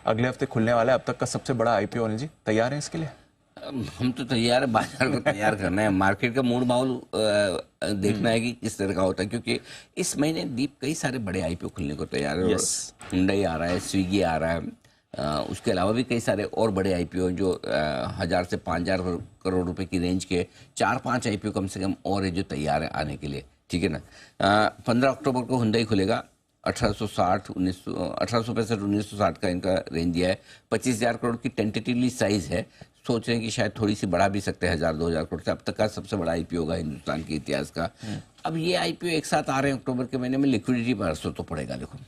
अगले हफ्ते खुलने वाला है, अब तक का सबसे बड़ा आईपीओ। अनिल जी, तैयार हैं इसके लिए? हम तो तैयार है, बाजार को तैयार करना है, मार्केट का मूड माहौल देखना है कि किस तरह का होता है, क्योंकि इस महीने दीप कई सारे बड़े आईपीओ खुलने को तैयार है। Yes. हुंडई आ रहा है, स्विगी आ रहा है, उसके अलावा भी कई सारे और बड़े आईपीओ जो 1000 से 5000 करोड़ रुपए की रेंज के 4-5 आईपीओ कम से कम और है जो तैयार है आने के लिए, ठीक है ना। 15 अक्टूबर को हुंडई खुलेगा, 1865-1960 का इनका रेंज दिया है। 25,000 करोड़ की टेंटेटिवली साइज है, सोच रहे हैं कि शायद थोड़ी सी बढ़ा भी सकते हैं, 1000-2000 करोड़ से। अब तक का सबसे बड़ा आईपीओ होगा हिंदुस्तान के इतिहास का। अब ये आईपीओ एक साथ आ रहे हैं अक्टूबर के महीने में, लिक्विडिटी पर असर तो पड़ेगा। देखो,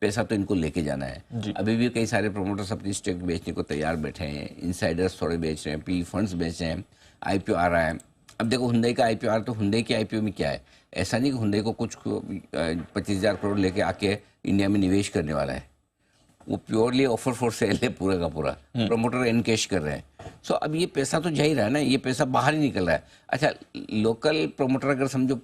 पैसा तो इनको लेके जाना है। अभी भी कई सारे प्रोमोटर्स अपनी स्टेक बेचने को तैयार बैठे हैं, इनसाइडर्स थोड़े बेच रहे हैं, पी फंड्स बेच रहे हैं, आईपीओ आ रहा है। अब देखो हुंडई का आईपीओ आ रहा है, तो हुंडई के आईपीओ में क्या है, ऐसा नहीं कि हुंडई को कुछ 25,000 करोड़ लेके आके इंडिया में निवेश करने वाला है। वो प्योरली ऑफर फॉर सेल है पूरा का पूरा, प्रमोटर एनकैश कर रहे हैं। सो अब ये पैसा तो जा ही रहा है ना, ये पैसा बाहर ही निकल रहा है। अच्छा, लोकल प्रमोटर अगर समझो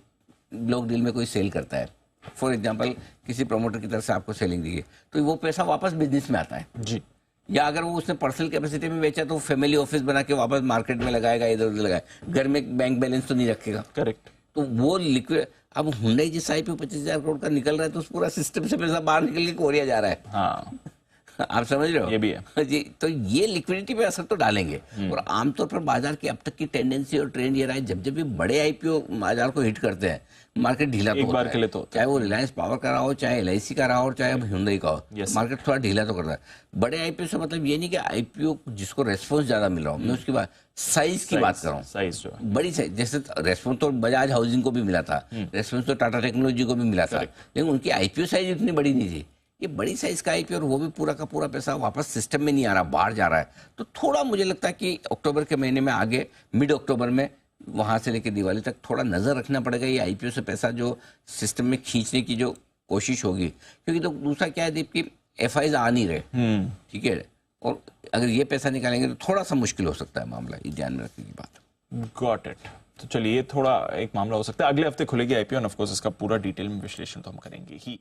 ब्लॉक डील में कोई सेल करता है, फॉर एग्जांपल किसी प्रमोटर की तरफ से आपको सेलिंग दी है, तो वो पैसा वापस बिजनेस में आता है जी। या अगर वो उसने पर्सनल कैपेसिटी में बेचा तो फैमिली ऑफिस बना के वापस मार्केट में लगाएगा, इधर उधर लगाएगा, घर में बैंक बैलेंस तो नहीं रखेगा। करेक्ट। तो वो लिक्विड, अब हुंडई जिस आईपीओ 25,000 करोड़ का निकल रहा है, तो उस पूरा सिस्टम से पैसा बाहर निकल के कोरिया जा रहा है। हाँ, आप समझ रहे हो, ये भी है जी। तो ये लिक्विडिटी पे असर तो डालेंगे। और आमतौर पर बाजार की अब तक की टेंडेंसी और ट्रेंड ये रहा है, जब जब भी बड़े आईपीओ बाजार को हिट करते हैं, मार्केट ढीला तो एक होता बार है। के लिए तो होता है। चाहे वो रिलायंस पावर का रहा हो, चाहे एलआईसी का रहा हो, चाहे अब हुंडई का हो, मार्केट थोड़ा ढीला तो करता है। बड़े आईपीओ से मतलब ये नहीं कि आईपीओ जिसको रेस्पॉन्स ज्यादा मिल रहा हो, मैं उसकी बात साइज की बात कर रहा हूँ। साइज जो है बड़ी साइज, जैसे रेस्पॉन्स तो बजाज हाउसिंग को भी मिला था, रेस्पॉन्स तो टाटा टेक्नोलॉजी को भी मिला था, लेकिन उनकी आईपीओ साइज इतनी बड़ी नहीं थी। ये बड़ी साइज का आईपीओ, और वो भी पूरा का पूरा पैसा वापस सिस्टम में नहीं आ रहा, बाहर जा रहा है। तो थोड़ा मुझे लगता है कि अक्टूबर के महीने में आगे, मिड अक्टूबर में, वहां से लेकर दिवाली तक थोड़ा नजर रखना पड़ेगा ये आईपीओ से पैसा जो सिस्टम में खींचने की जो कोशिश होगी। क्योंकि तो दूसरा क्या है दीप की एफआईज आ नहीं रहे, ठीक है, और अगर ये पैसा निकालेंगे तो थोड़ा सा मुश्किल हो सकता है मामला, ये ध्यान में रखने की बात। Got it. तो चलिए, ये थोड़ा एक मामला हो सकता है। अगले हफ्ते खुलेगी आईपीओ, और ऑफ कोर्स इसका पूरा डिटेल में विश्लेषण तो हम करेंगे ही।